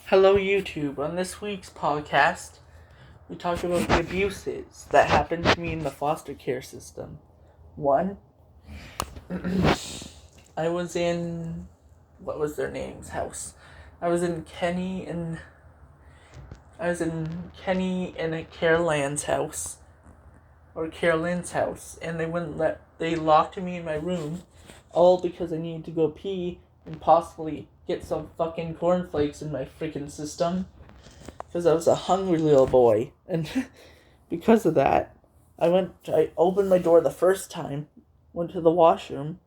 Hello, YouTube. On this week's podcast, we talk about the abuses that happened to me in the foster care system. One, I was in, what was their name's house? I was in Kenny and Carolyn's house, and they locked me in my room, all because I needed to go pee and possibly get some fucking cornflakes in my freaking system. Because I was a hungry little boy. And because of that, I opened my door the first time, went to the washroom,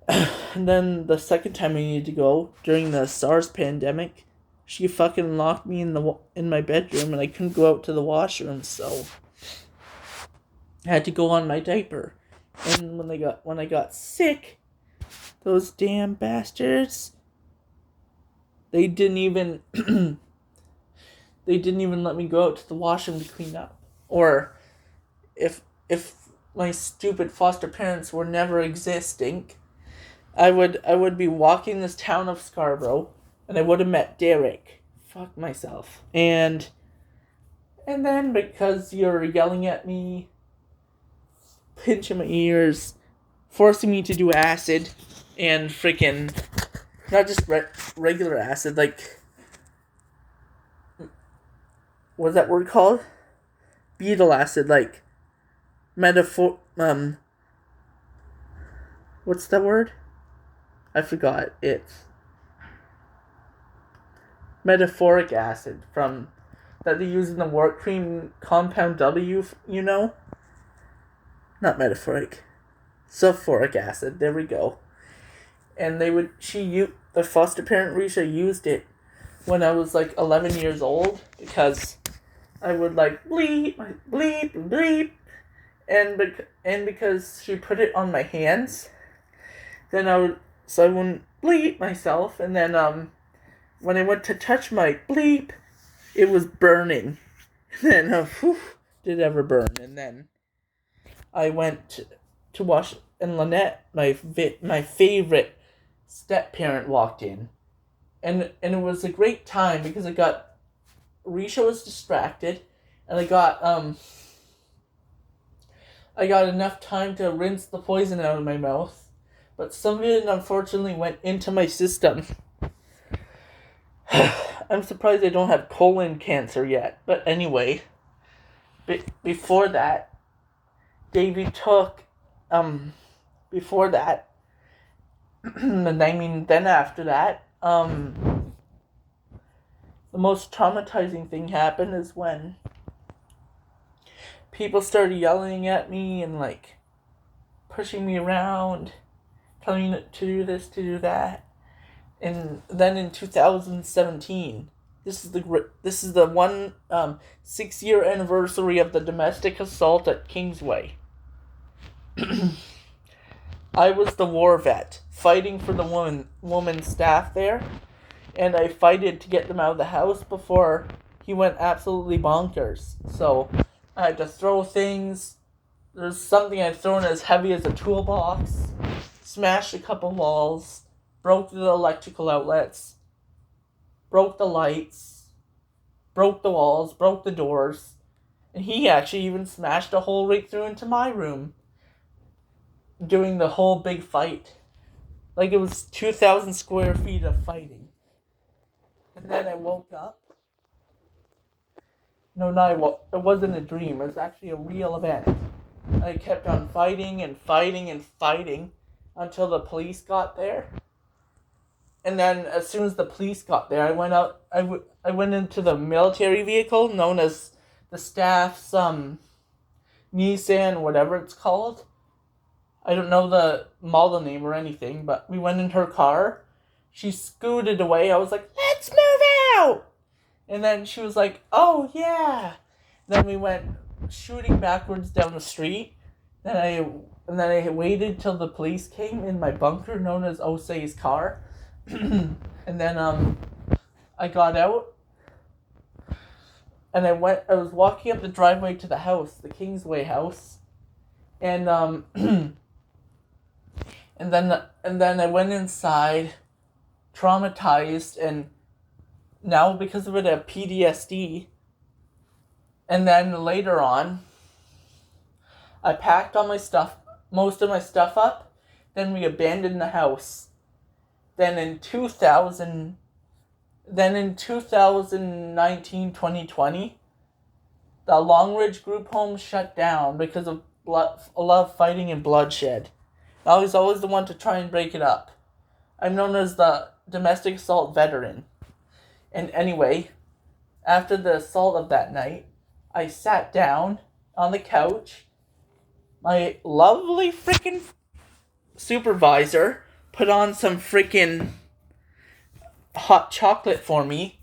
and then the second time I needed to go, during the SARS pandemic, she fucking locked me in my bedroom and I couldn't go out to the washroom, so I had to go on my diaper. And when I got sick, those damn bastards, they didn't even they didn't even let me go out to the washroom to clean up. Or if my stupid foster parents were never existing, I would be walking this town of Scarborough and I would have met Derek. Fuck myself. And then because you're yelling at me, pinching my ears, forcing me to do acid, and freaking not just regular acid, like, what's that word called? Beetle acid, like what's that word? I forgot. It's metaphoric acid from that they use in the wart cream compound W, you know? Not metaphoric. Sulfuric acid, there we go. And the foster parent Risha used it when I was like 11 years old, because I would like bleep, bleep, bleep, and because she put it on my hands, then I wouldn't bleep myself, and then when I went to touch my bleep, it was burning. And then did it ever burn? And then I went to wash, and Lynette, my favorite step parent, walked in, and it was a great time because Risha was distracted, and I got enough time to rinse the poison out of my mouth, but some of it unfortunately went into my system. I'm surprised I don't have colon cancer yet, but anyway, before that, Davey took, before that, and I mean, then after that, the most traumatizing thing happened is when people started yelling at me and, like, pushing me around, telling me to do this, to do that. And then in 2017, this is the 6-year anniversary of the domestic assault at Kingsway. I was the war vet fighting for the woman staff there, and I fighted to get them out of the house before he went absolutely bonkers. So I had to throw things. There's something I'd thrown as heavy as a toolbox, smashed a couple walls, broke the electrical outlets, broke the lights, broke the walls, broke the doors, and he actually even smashed a hole right through into my room during the whole big fight. Like, it was 2,000 square feet of fighting. And then I woke up. It wasn't a dream. It was actually a real event. I kept on fighting and fighting and fighting until the police got there. And then as soon as the police got there, I went out. I went into the military vehicle known as the staff's Nissan, whatever it's called. I don't know the model name or anything, but we went in her car. She scooted away. I was like, "Let's move out!" And then she was like, "Oh yeah." Then we went shooting backwards down the street. And then I waited till the police came in my bunker known as Osei's car. And then I got out, and I was walking up the driveway to the house, the Kingsway house, and and then I went inside, traumatized, and Now, because of it, I have PTSD. And then later on, I packed all my stuff, most of my stuff up. Then we abandoned the house. Then in 2019, 2020, the Longridge group home shut down because of a lot of fighting and bloodshed. I was always the one to try and break it up. I'm known as the domestic assault veteran. And anyway, after the assault of that night, I sat down on the couch. My lovely freaking supervisor put on some freaking hot chocolate for me.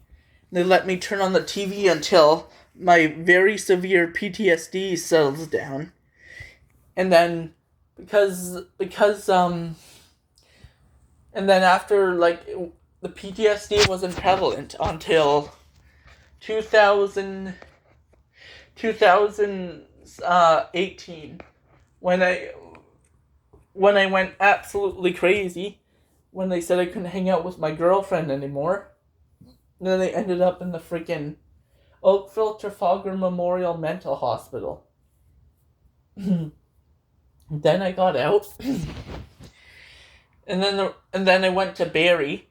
They let me turn on the TV until my very severe PTSD settles down. And then and then after, like, the PTSD wasn't prevalent until 2018 when I went absolutely crazy when they said I couldn't hang out with my girlfriend anymore. And then they ended up in the freaking Oakville Trafalgar Memorial Mental Hospital. Then I got out. and then I went to Barrie.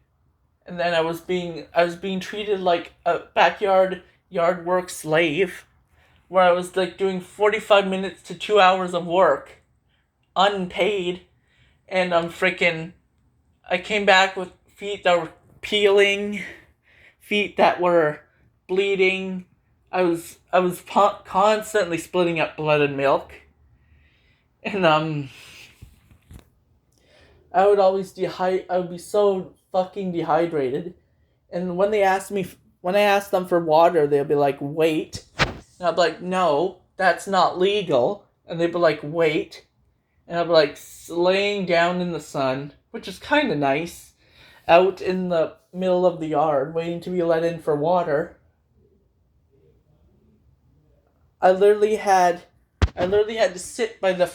And then I was being treated like a backyard yard work slave, where I was like doing 45 minutes to 2 hours of work, unpaid, and I came back with feet that were peeling, feet that were bleeding. I was constantly splitting up blood and milk, and I would be so fucking dehydrated, and when I asked them for water, they'd be like, wait, and I'd be like, no, that's not legal, and they'd be like, wait, and I'd be like laying down in the sun, which is kind of nice, out in the middle of the yard, waiting to be let in for water. I literally had to sit by the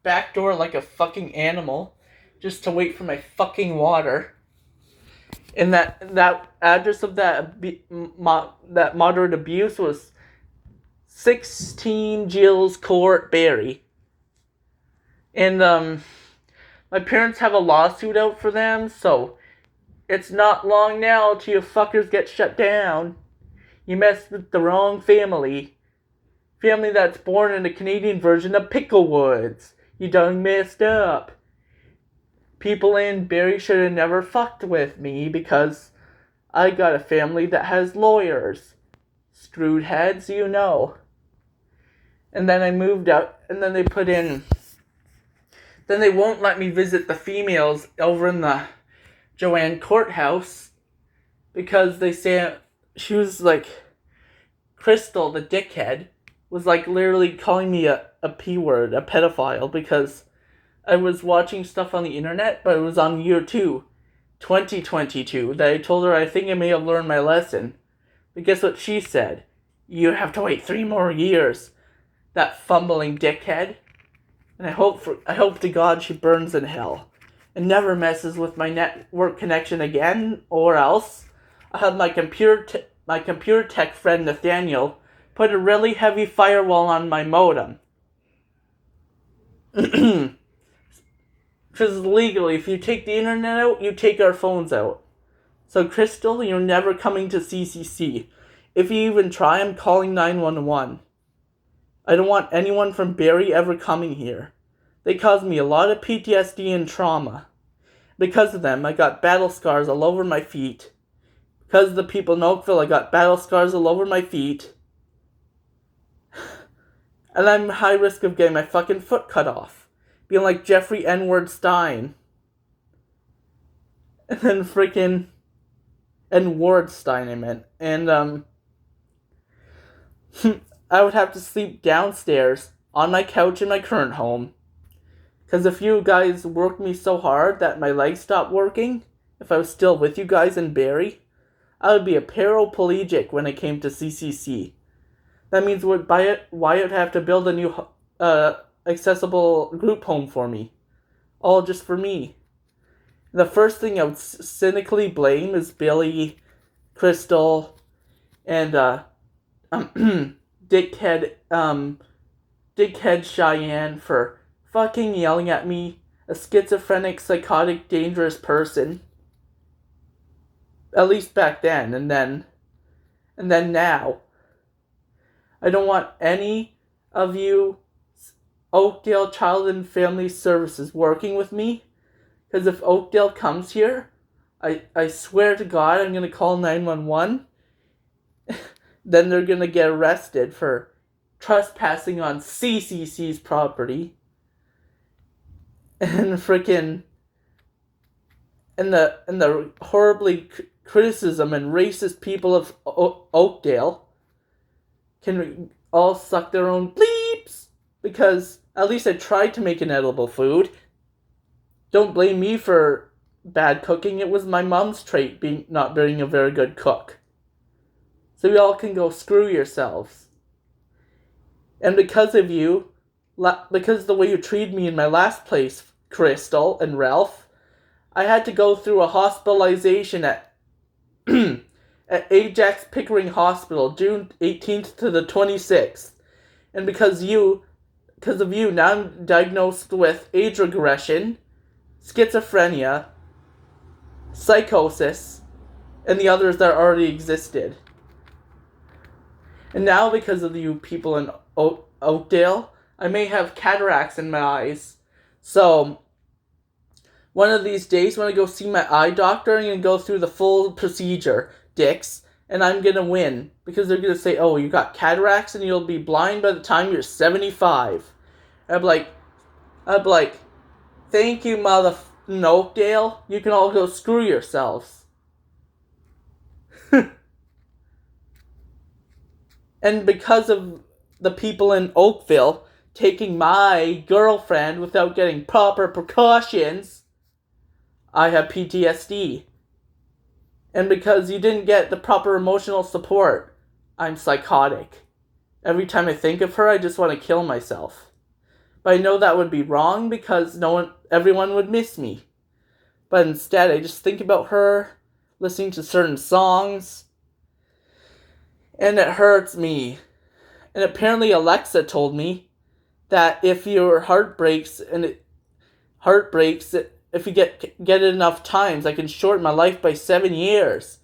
back door like a fucking animal, just to wait for my fucking water. And that address of that moderate abuse was 16 Gills Court, Barrie. And my parents have a lawsuit out for them, so it's not long now till you fuckers get shut down. You messed with the wrong family. Family that's born in the Canadian version of Picklewoods. You done messed up. People in Barrie should have never fucked with me because I got a family that has lawyers. Screwed heads, you know. And then I moved out, and then they won't let me visit the females over in the Joanne courthouse because they say she was like, Crystal, the dickhead, was like literally calling me a P-word, a pedophile, because I was watching stuff on the internet, but it was on year 2, 2022, that I told her I think I may have learned my lesson. But guess what she said? You have to wait 3 more years. That fumbling dickhead. And I hope to God she burns in hell and never messes with my network connection again, or else I had my computer tech friend Nathaniel put a really heavy firewall on my modem. Because legally, if you take the internet out, you take our phones out. So, Crystal, you're never coming to CCC. If you even try, I'm calling 911. I don't want anyone from Barrie ever coming here. They caused me a lot of PTSD and trauma. Because of them, I got battle scars all over my feet. Because of the people in Oakville, I got battle scars all over my feet. And I'm high risk of getting my fucking foot cut off. Being like Jeffrey N-word Stein. And then freaking N-word Stein, I meant. And, I would have to sleep downstairs on my couch in my current home. Because if you guys worked me so hard that my legs stopped working, if I was still with you guys in Barrie, I would be a paraplegic when it came to CCC. That means Wyatt would have to build a new accessible group home for me. All just for me. The first thing I would cynically blame is Billy Crystal, and dickhead Cheyenne for fucking yelling at me, a schizophrenic, psychotic, dangerous person. At least back then, and then now. I don't want any of you Oakdale Child and Family Services working with me, because if Oakdale comes here, I swear to God I'm going to call 911. Then they're going to get arrested for trespassing on CCC's property. And freaking and the horribly criticism and racist people of Oakdale can all suck their own bleeps, because at least I tried to make an edible food. Don't blame me for bad cooking. It was my mom's trait, not being a very good cook. So you all can go screw yourselves. And because of you, because of the way you treated me in my last place, Crystal and Ralph, I had to go through a hospitalization at at Ajax Pickering Hospital, June 18th to the 26th. And because of you, now I'm diagnosed with age regression, schizophrenia, psychosis, and the others that already existed. And now, because of you people in Oakdale, I may have cataracts in my eyes. So, one of these days when I go see my eye doctor, I'm going to go through the full procedure, dicks, and I'm going to win. Because they're going to say, oh, you got cataracts and you'll be blind by the time you're 75. And I'm like, thank you, motherfucking Oakdale. You can all go screw yourselves. And because of the people in Oakville taking my girlfriend without getting proper precautions, I have PTSD. And because you didn't get the proper emotional support, I'm psychotic. Every time I think of her, I just want to kill myself. But I know that would be wrong because everyone would miss me. But instead, I just think about her, listening to certain songs, and it hurts me. And apparently Alexa told me that if your heart breaks, if you get it enough times, I can shorten my life by 7 years.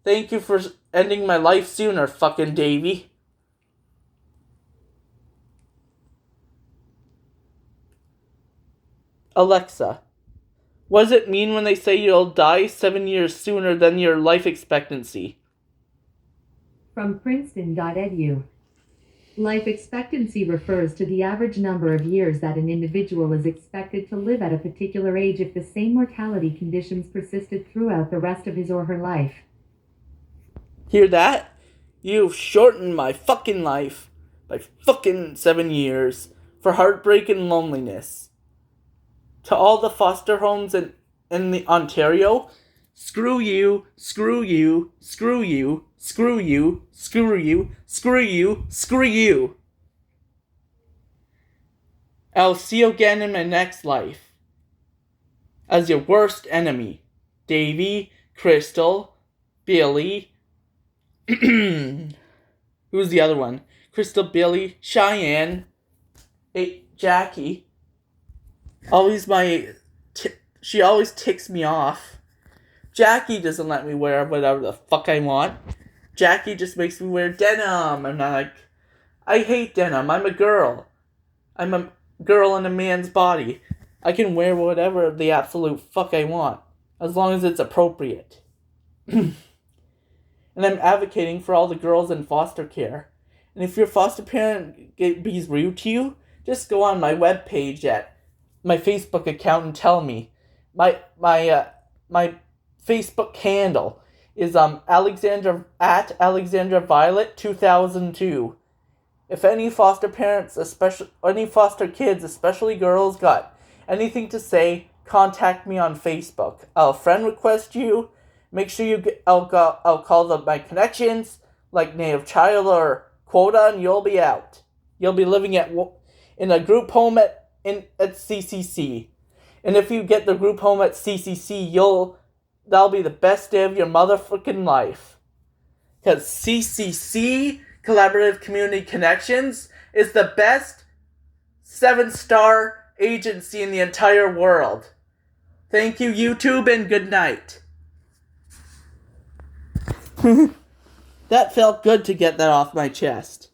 Thank you for ending my life sooner, fucking Davey. Alexa, what does it mean when they say you'll die 7 years sooner than your life expectancy? From Princeton.edu. Life expectancy refers to the average number of years that an individual is expected to live at a particular age if the same mortality conditions persisted throughout the rest of his or her life. Hear that? You've shortened my fucking life by fucking 7 years for heartbreak and loneliness. To all the foster homes in the Ontario, screw you, screw you, screw you, screw you, screw you, screw you, screw you. I'll see you again in my next life. As your worst enemy. Davey, Crystal, Billy. Who's the other one? Crystal, Billy, Cheyenne, Jackie. She always ticks me off. Jackie doesn't let me wear whatever the fuck I want. Jackie just makes me wear denim. I'm not like, I hate denim. I'm a girl. I'm a girl in a man's body. I can wear whatever the absolute fuck I want, as long as it's appropriate. And I'm advocating for all the girls in foster care. And if your foster parent is rude to you, just go on my webpage at my Facebook account and tell me. My Facebook handle is Alexandra Violet 2002. If any foster parents, especially any foster kids, especially girls, got anything to say, contact me on Facebook. I'll friend request you. Make sure I'll call my connections like Native Child or Quota, and you'll be out. You'll be living in a group home at CCC. And if you get the group home at CCC, that'll be the best day of your motherfucking life. Because CCC, Collaborative Community Connections, is the best 7-star agency in the entire world. Thank you, YouTube, and good night. That felt good to get that off my chest.